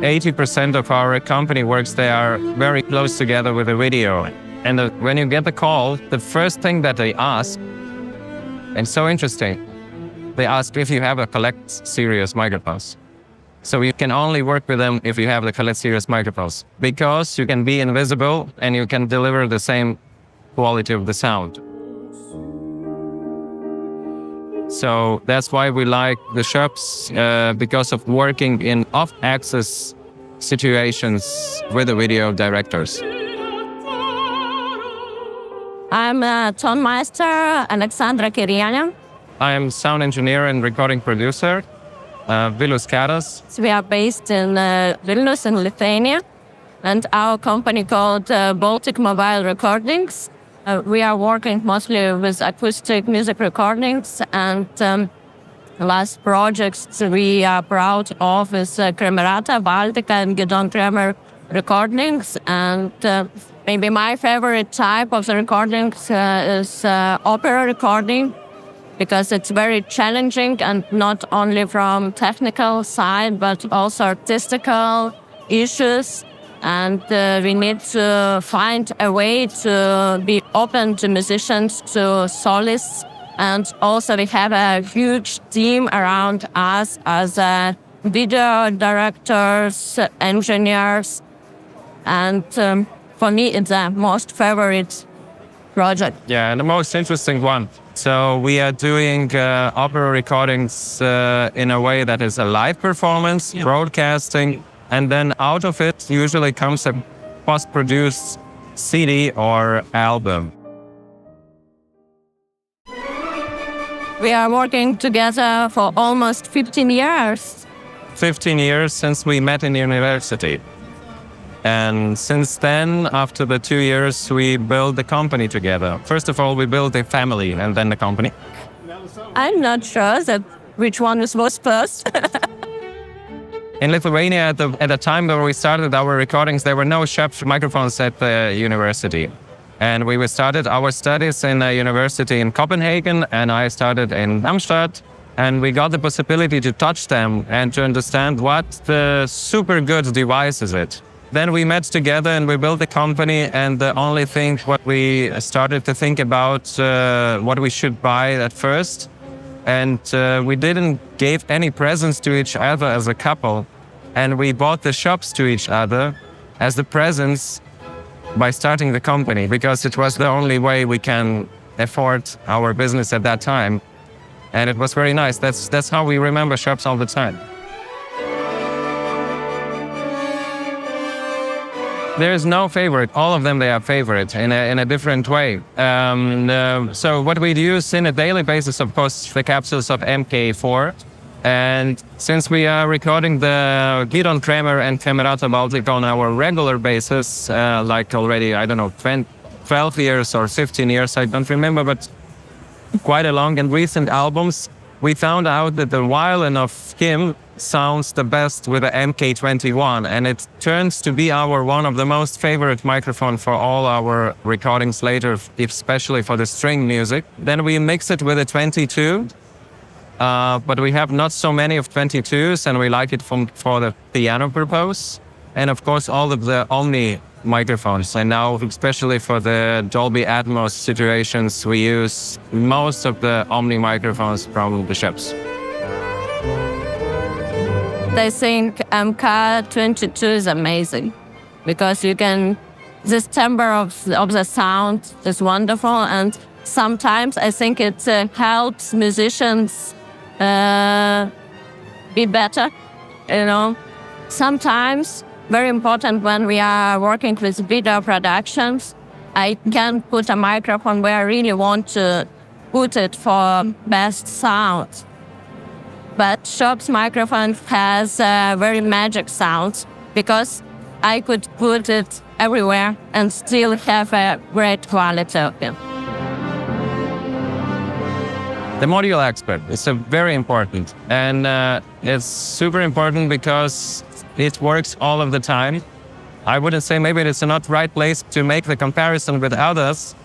80% of our company works, they are very close together with the video. And when you get the call, the first thing that they ask, and so interesting, they ask if you have a Colette series microphones. So you can only work with them if you have the Colette series microphones, because you can be invisible and you can deliver the same quality of the sound. So that's why we like the SCHOEPS, because of working in off-axis situations with the video directors. I'm a tone master, Aleksandra Kerienė. I am sound engineer and recording producer, Vilius Keras. We are based in Vilnius in Lithuania, and our company called Baltic Mobile Recordings. We are working mostly with acoustic music recordings, and last projects we are proud of is Kerienė, Baltic and Gringytė recordings, and maybe my favorite type of the recordings is opera recording, because it's very challenging, and not only from technical side but also artistical issues. And we need to find a way to be open to musicians, to solists, and also we have a huge team around us as video directors, engineers, and for me it's the most favorite project. Yeah, and the most interesting one. So we are doing opera recordings in a way that is a live performance, broadcasting, and then out of it usually comes a post-produced CD or album. We are working together for almost 15 years. 15 years since we met in university. And since then, after the 2 years, we built the company together. First of all, we built a family and then the company. I'm not sure which one was first. In Lithuania, at the time when we started our recordings, there were no SCHOEPS microphones at the university. And we started our studies in a university in Copenhagen, and I started in Darmstadt. And we got the possibility to touch them and to understand what the super good device is it. Then we met together and we built the company, and the only thing what we started to think about what we should buy at first. And we didn't give any presents to each other as a couple. And we bought the SCHOEPS to each other as the presents by starting the company, because it was the only way we can afford our business at that time. And it was very nice. That's how we remember SCHOEPS all the time. There is no favorite. All of them, they are favorite in a different way. So what we use in a daily basis, of course, the capsules of MK4. And since we are recording the Gidon Kramer and Camerata Baltic on our regular basis, like already, I don't know, 12 years or 15 years, I don't remember, but quite a long and recent albums, we found out that the violin of him sounds the best with the MK21, and it turns to be one of the most favorite microphone for all our recordings later, especially for the string music. Then we mix it with a 22, but we have not so many of 22s, and we like it for the piano purpose. And of course all of the Omni microphones, and now especially for the Dolby Atmos situations, we use most of the Omni microphones from the SCHOEPS. I think MK22 is amazing, because this timbre of the sound is wonderful, and sometimes I think it helps musicians be better, Sometimes, very important when we are working with video productions, I can put a microphone where I really want to put it for best sound. But SCHOEPS microphone has very magic sounds, because I could put it everywhere and still have a great quality of it. The module expert is very important, and it's super important because it works all of the time. I wouldn't say maybe it's not the right place to make the comparison with others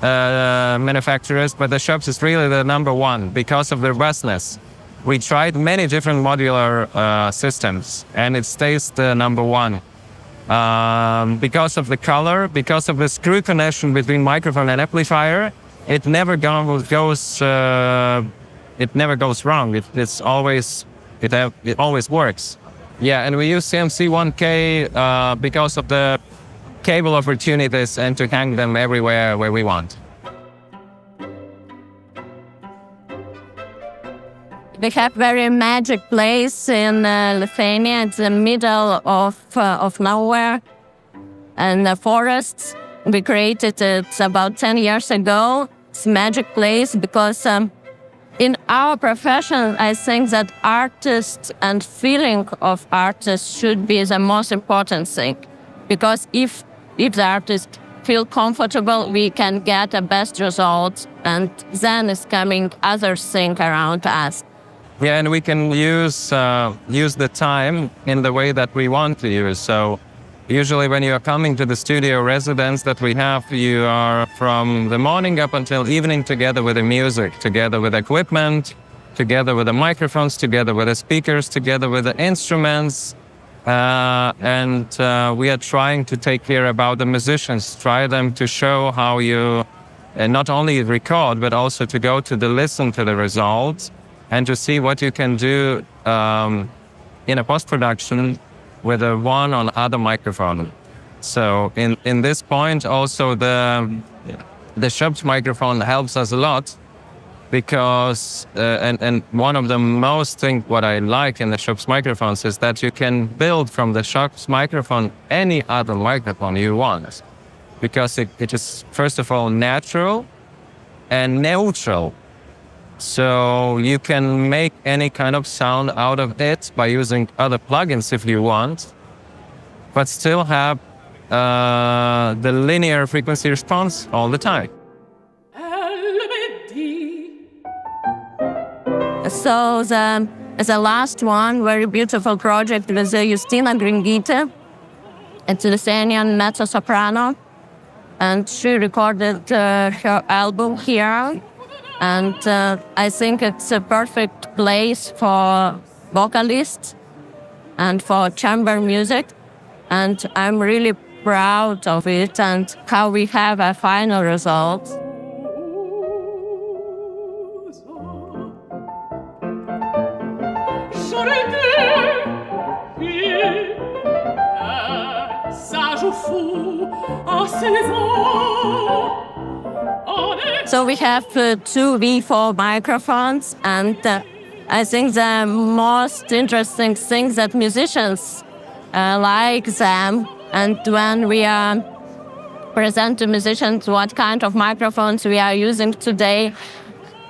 manufacturers, but the SCHOEPS is really the number one because of the robustness. We tried many different modular systems, and it stays the number one. Because of the color, because of the screw connection between microphone and amplifier, it never goes wrong. It always works. Yeah, and we use CMC 1K because of the cable opportunities and to hang them everywhere where we want. We have very magic place in Lithuania. It's the middle of nowhere, and the forests. We created it about 10 years ago. It's a magic place because in our profession, I think that artists and feeling of artists should be the most important thing. Because if the artist feel comfortable, we can get the best results, and then is coming other things around us. Yeah, and we can use the time in the way that we want to use. So usually when you are coming to the studio residence that we have, you are from the morning up until evening together with the music, together with equipment, together with the microphones, together with the speakers, together with the instruments. And we are trying to take care about the musicians, try them to show how you not only record, but also to go to listen to the results and to see what you can do in a post-production with a one on other microphone. So in this point also the SCHOEPS microphone helps us a lot because and one of the most things what I like in the SCHOEPS microphones is that you can build from the SCHOEPS microphone any other microphone you want, because it is first of all natural and neutral. So you can make any kind of sound out of it by using other plugins if you want, but still have the linear frequency response all the time. So the last one, very beautiful project with Justina Gringytė. It's a Lithuanian mezzo-soprano, and she recorded her album here. And I think it's a perfect place for vocalists and for chamber music. And I'm really proud of it and how we have a final result. So we have two V4 microphones, and I think the most interesting thing that musicians like them, and when we present to musicians what kind of microphones we are using today,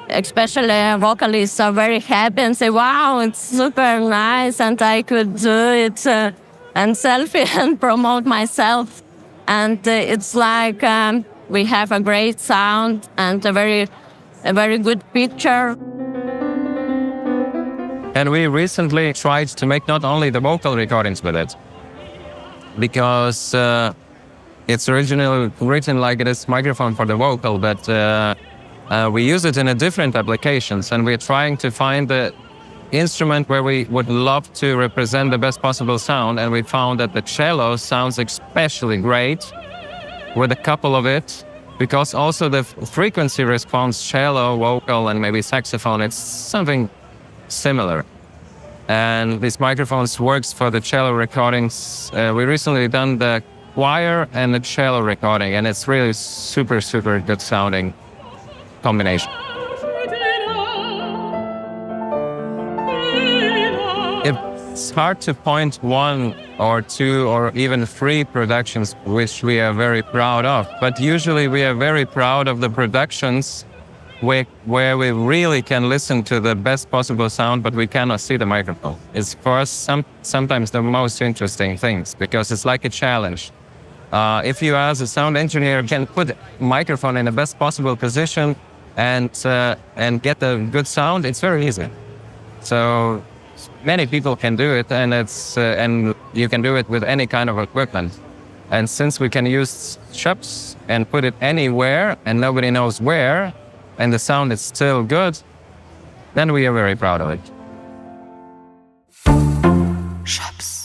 especially vocalists are very happy and say, wow, it's super nice and I could do it and selfie and promote myself. And it's like we have a great sound and a very good picture. And we recently tried to make not only the vocal recordings with it, because it's originally written like it is microphone for the vocal, but we use it in a different applications, and we're trying to find the instrument where we would love to represent the best possible sound, and we found that the cello sounds especially great with a couple of it, because also the frequency response, cello, vocal, and maybe saxophone, it's something similar. And this microphones works for the cello recordings. We recently done the choir and the cello recording, and it's really super good sounding combination. It's hard to point one or two or even three productions which we are very proud of, but usually we are very proud of the productions where we really can listen to the best possible sound, but we cannot see the microphone. It's for us sometimes the most interesting things, because it's like a challenge. If you as a sound engineer can put microphone in the best possible position and get a good sound, it's very easy. So many people can do it, and and you can do it with any kind of equipment. And since we can use SCHOEPS and put it anywhere and nobody knows where, and the sound is still good, then we are very proud of it. SCHOEPS.